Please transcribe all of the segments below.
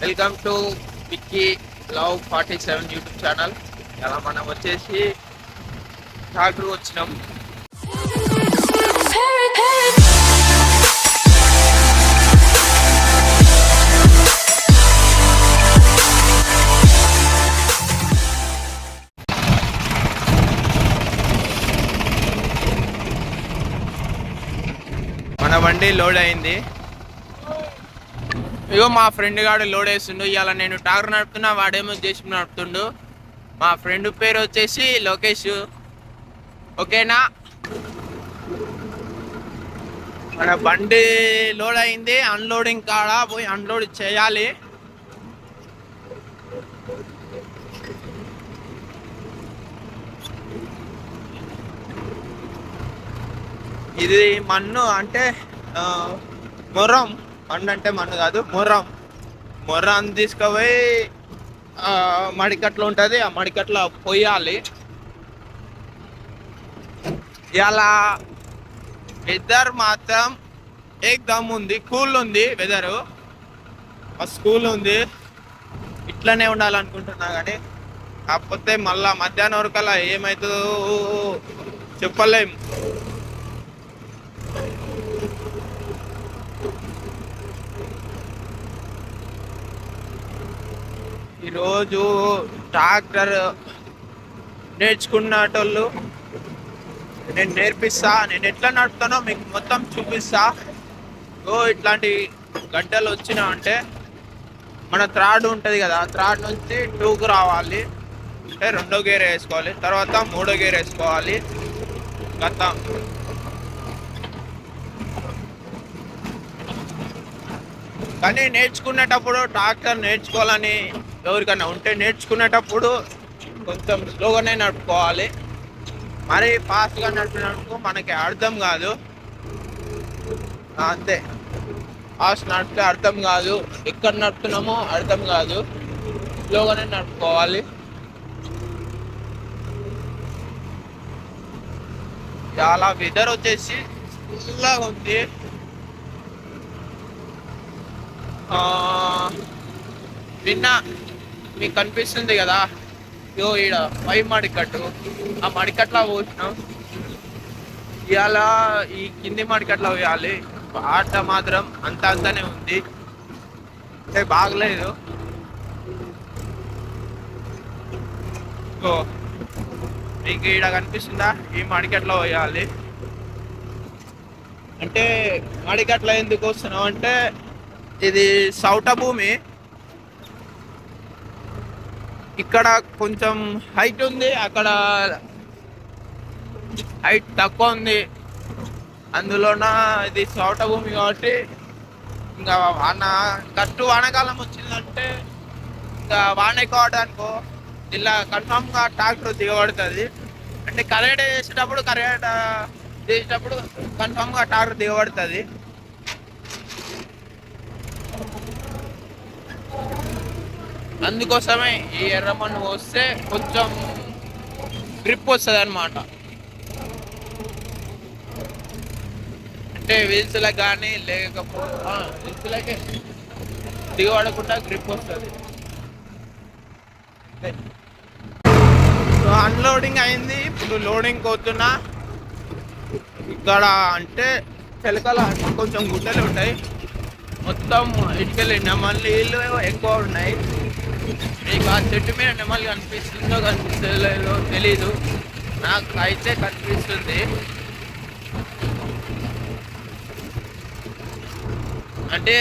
Welcome to Vicky love 47 YouTube channel. ఇలా మనం వచ్చేసి ట్రాక్టర్ వచ్చినాం. మన బండి లోడ్ అయింది. ఇగో మా ఫ్రెండ్ గాడు లోడ్ వేస్తుండు. ఇవాళ నేను ట్రాక్టర్ నడుపుతున్నా, వాడేమో జేసీబీ నడుపుతుండు. మా ఫ్రెండ్ పేరు వచ్చేసి లోకేష్. ఓకేనా? మన బండి లోడ్ అయింది. అన్లోడింగ్ కాడ పోయి అన్లోడ్ చేయాలి. ఇది మన్ను అంటే మొర్రం. మన్ను అంటే మన్ను కాదు, మొర్రం తీసుకుపోయి మడికట్లో ఉంటుంది. ఆ మడికట్లో పోయాలి. ఇలా వెదర్ మాత్రం ఏకదమ్ ఉంది, కూల్ ఉంది వెదరు. కూల్ ఉంది. ఇట్లనే ఉండాలనుకుంటున్నా కానీ కాకపోతే మళ్ళా మధ్యాహ్నం వరకల్లా ఏమవుతుందో చెప్పలేం. ఈరోజు ట్రాక్టర్ నేర్చుకున్నటోళ్ళు నేను నేర్పిస్తా. నేను ఎట్లా నడుపుతానో మీకు మొత్తం చూపిస్తా. ఇట్లాంటి గడ్డలు వచ్చినా అంటే మన త్రాడ్ ఉంటుంది కదా, ఆ త్రాడ్ నుంచి 2కు రావాలి అంటే 2వ గేర్ వేసుకోవాలి, తర్వాత 3వ గేర్ వేసుకోవాలి. గతం కానీ నేర్చుకునేటప్పుడు ట్రాక్టర్ నేర్చుకోవాలని ఎవరికైనా ఉంటే నేర్చుకునేటప్పుడు కొంచెం స్లోగానే నడుపుకోవాలి. మరీ ఫాస్ట్గా నడిపినప్పుడు మనకి అర్థం కాదు. అంతే, ఫాస్ట్ నడిపితే అర్థం కాదు, ఎక్కడ నడుపుతున్నామో అర్థం కాదు. స్లోగానే నడుపుకోవాలి. చాలా వెదర్ వచ్చేసి చల్లగా ఉంది. నిన్న మీకు కనిపిస్తుంది కదా, ఈడ పై మడికట్టు, ఆ మడికట్లా పోసినాం. ఇవాళ ఈ కింది మడికట్లా పోయాలి. ఆట మాత్రం అంతానే ఉంది, అంటే బాగలేదు. మీకు ఈడ కనిపిస్తుందా, ఈ మడికట్లా పోయాలి. అంటే మడికట్లా ఎందుకు వస్తున్నాం అంటే ఇది సౌట భూమి. ఇక్కడ కొంచెం హైట్ ఉంది, అక్కడ హైట్ తక్కువ ఉంది. అందులోన ఇది సౌట భూమి కాబట్టి ఇంకా వానాకాలం వచ్చిందంటే ఇంకా వాన ఎక్కువ అవడానికో ఇలా కన్ఫామ్గా ట్రాక్టర్ దిగబడుతుంది. అంటే కరెక్ట్ చేసేటప్పుడు కన్ఫామ్గా ట్రాక్టర్ దిగబడుతుంది. అందుకోసమే ఈ ఎర్రమన్ను వస్తే కొంచెం గ్రిప్ వస్తుంది అన్నమాట. అంటే వీల్స్లకు కానీ లేకపోతే వీల్స్లకే దిగబడకుండా గ్రిప్ వస్తుంది. అన్లోడింగ్ అయింది, ఇప్పుడు లోడింగ్ పోతున్నా. ఇక్కడ అంటే చిలకల కొంచెం గుట్టలు ఉంటాయి, మొత్తం ఇటుకలు నెమలి ఇల్లు ఎక్కువ ఉన్నాయి. మీకు ఆ చెట్టు మీద నెమలి కనిపిస్తుందో కనిపిస్తలేదో తెలీదు, నాకు అయితే కనిపిస్తుంది. అంటే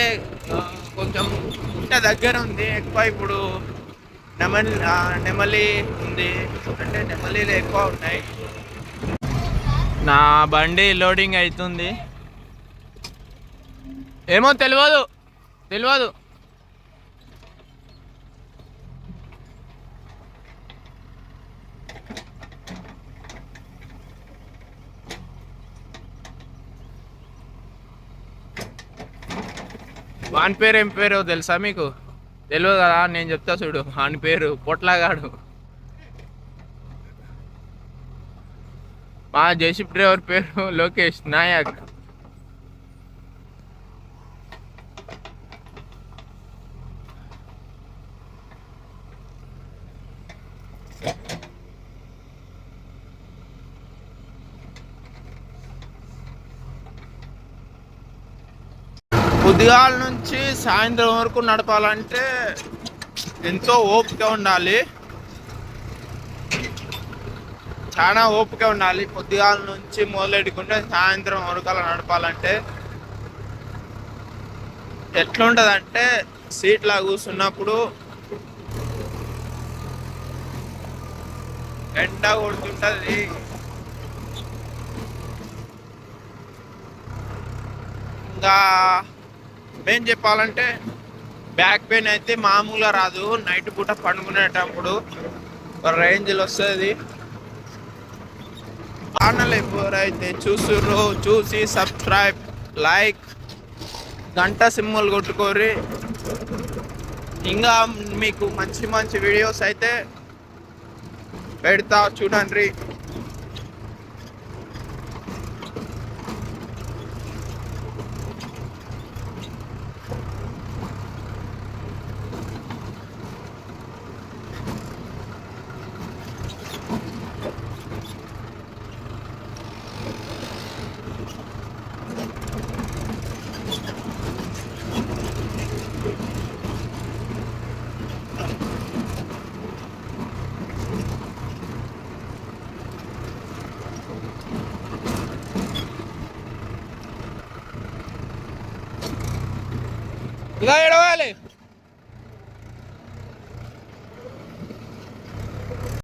కొంచెం గుట్ట దగ్గర ఉంది ఎక్కువ. ఇప్పుడు నెమలి ఉంది, అంటే నెమలీలు ఎక్కువ ఉన్నాయి. నా బండి లోడింగ్ అవుతుంది. ఏమో తెలియదు. 1 పేరు ఏం పేరు తెలుసా మీకు? తెలియదు కదా, నేను చెప్తా చూడు. వాని పేరు పొట్లాగాడు. మా జేసీబీ డ్రైవర్ పేరు లోకేష్ నాయక్. పొద్దుగాల నుంచి సాయంత్రం వరకు నడపాలంటే ఎంతో ఓపిక ఉండాలి, చాలా ఓపిక ఉండాలి. పొద్దుగాల నుంచి మొదలెట్టుకుంటే సాయంత్రం వరకు అలా నడపాలంటే ఎట్లుంటుందంటే సీట్లా కూర్చున్నప్పుడు ఎండ కొడుతుంటుంది. ఇంకా ఏం చెప్పాలంటే బ్యాక్ పెయిన్ అయితే మామూలుగా రాదు. నైట్ పూట పండుకునేటప్పుడు రేంజ్లో వస్తుంది. ఛానల్ ఎవరైతే చూస్తుర్రో చూసి సబ్స్క్రైబ్, లైక్, గంట సింబల్ కొట్టుకోరి. ఇంకా మీకు మంచి మంచి వీడియోస్ అయితే పెడతా, చూడండి. ఇలా ఎడవాలి.